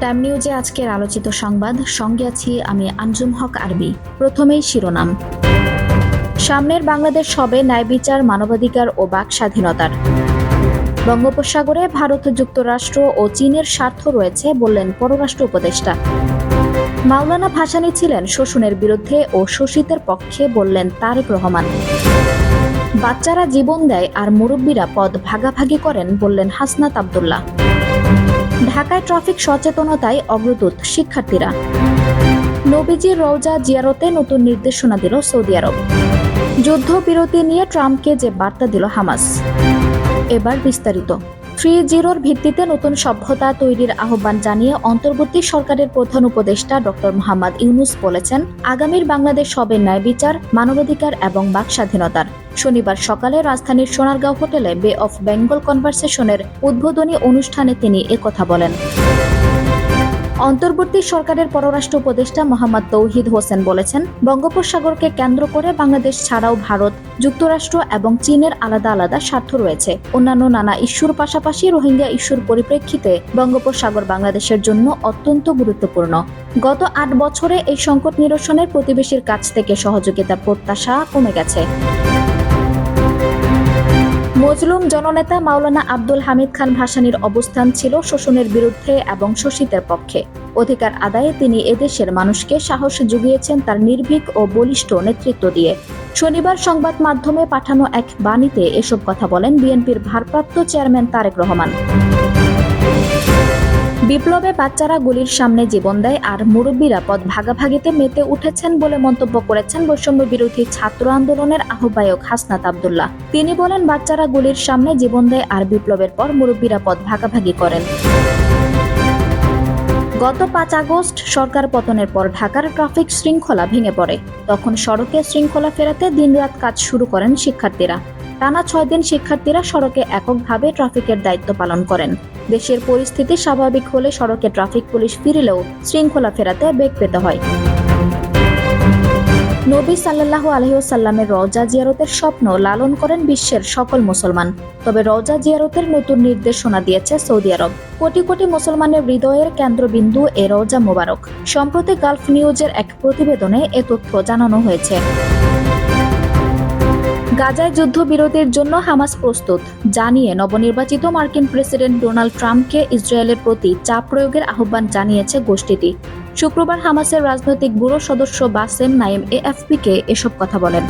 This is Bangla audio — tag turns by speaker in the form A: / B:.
A: টাইম নিউজে আজকের আলোচিত সংবাদ, সঙ্গে আছি আমি আঞ্জুম হক আরবি। প্রথমেই শিরোনাম। সামনের বাংলাদেশ হবে ন্যায় বিচার, মানবাধিকার ও বাক স্বাধীনতার। বঙ্গোপসাগরে ভারত, যুক্তরাষ্ট্র ও চীনের স্বার্থ রয়েছে বললেন পররাষ্ট্র উপদেষ্টা। মাওলানা ভাসানী ছিলেন শোষণের বিরুদ্ধে ও শোষিতের পক্ষে বললেন তারেক রহমান। বাচ্চারা জীবন দেয় আর মুরব্বীরা পদ ভাগাভাগি করেন বললেন হাসনাত আব্দুল্লাহ। ঢাকায় ট্রাফিক সচেতনতায় অগ্রদূত শিক্ষার্থীরা। নবীজির রওজা জিয়ারতে নতুন নির্দেশনা দিল সৌদি আরব। যুদ্ধবিরতি নিয়ে ট্রাম্পকে যে বার্তা দিল হামাস। এবার বিস্তারিত। 3.0 ভিত্তিতে নতুন সভ্যতা তৈরির আহ্বান জানিয়ে অন্তর্বর্তী সরকারের প্রধান উপদেষ্টা ডক্টর মোহাম্মদ ইউনূস বলেছেন, আগামীর বাংলাদেশ হবে ন্যায় বিচার, মানবাধিকার এবং বাক স্বাধীনতার। শনিবার সকালে রাজধানীর সোনারগাঁও হোটেলে বে অফ বেঙ্গল কনভারসেশনের উদ্বোধনী অনুষ্ঠানে তিনি একথা বলেন। অন্তর্বর্তী সরকারের পররাষ্ট্র উপদেষ্টা মোহাম্মদ তৌহিদ হোসেন বলেছেন, বঙ্গোপসাগরকে কেন্দ্র করে বাংলাদেশ ছাড়াও ভারত, যুক্তরাষ্ট্র এবং চীনের আলাদা আলাদা স্বার্থ রয়েছে। অন্যান্য নানা ইস্যুর পাশাপাশি রোহিঙ্গা ইস্যুর পরিপ্রেক্ষিতে বঙ্গোপসাগর বাংলাদেশের জন্য অত্যন্ত গুরুত্বপূর্ণ। গত 8 বছরে এই সংকট নিরসনের প্রতিবেশীর কাছ থেকে সহযোগিতার প্রত্যাশা কমে গেছে। মজলুম জননেতা মাওলানা আব্দুল হামিদ খান ভাসানীর অবস্থান ছিল শোষণের বিরুদ্ধে এবং শোষিতের পক্ষে। অধিকার আদায়ে তিনি এদেশের মানুষকে সাহস জুগিয়েছেন তার নির্ভীক ও বলিষ্ঠ নেতৃত্ব দিয়ে। শনিবার সংবাদ মাধ্যমে পাঠানো এক বাণীতে এসব কথা বলেন বিএনপির ভারপ্রাপ্ত চেয়ারম্যান তারেক রহমান। বিপ্লবে বাচ্চারা গুলির সামনে জীবন দেয় আর মুরব্বীরা পদ ভাগাভাগিতে মেতে উঠেছেন বলে মন্তব্য করেছেন বৈষম্য বিরোধী ছাত্র আন্দোলনের আহ্বায়ক হাসনাত আব্দুল্লাহ। তিনি বলেন, বাচ্চারা গুলির সামনে জীবন দেয় আর বিপ্লবের পর মুরব্বীরা পদ ভাগাভাগি করেন। গত 5 আগস্ট সরকার পতনের পর ঢাকার ট্রাফিক শৃঙ্খলা ভেঙে পড়ে। তখন সড়কে শৃঙ্খলা ফেরাতে দিনরাত কাজ শুরু করেন শিক্ষার্থীরা। টানা 6 দিন শিক্ষার্থীরা সড়কে এককভাবে ট্রাফিকের দায়িত্ব পালন করেন। দেশের পরিস্থিতি স্বাভাবিক হলে সড়কে ট্রাফিক পুলিশ ফিরলেও শৃঙ্খলা ফেরাতে বেগ পেতে হয়। নবী সাল্লাল্লাহু আলাইহি ওয়াসাল্লামের রওজা জিয়ারতের স্বপ্ন লালন করেন বিশ্বের সকল মুসলমান। তবে রওজা জিয়ারতের নতুন নির্দেশনা দিয়েছে সৌদি আরব। কোটি কোটি মুসলমানের হৃদয়ের কেন্দ্রবিন্দু এ রওজা মোবারক। সম্প্রতি গালফ নিউজের এক প্রতিবেদনে এ তথ্য জানানো হয়েছে। গাজায় যুদ্ধবিরতির জন্য হামাস প্রস্তুত জানিয়ে নবনির্বাচিত মার্কিন প্রেসিডেন্ট ডোনাল্ড ট্রাম্পকে ইসরায়েলের প্রতি চাপ প্রয়োগের আহ্বান জানিয়েছে গোষ্ঠীটি। শুক্রবার হামাসের রাজনৈতিক ব্যুরো সদস্য বাসেম নাইম এএফপিকে এসব কথা বলেন।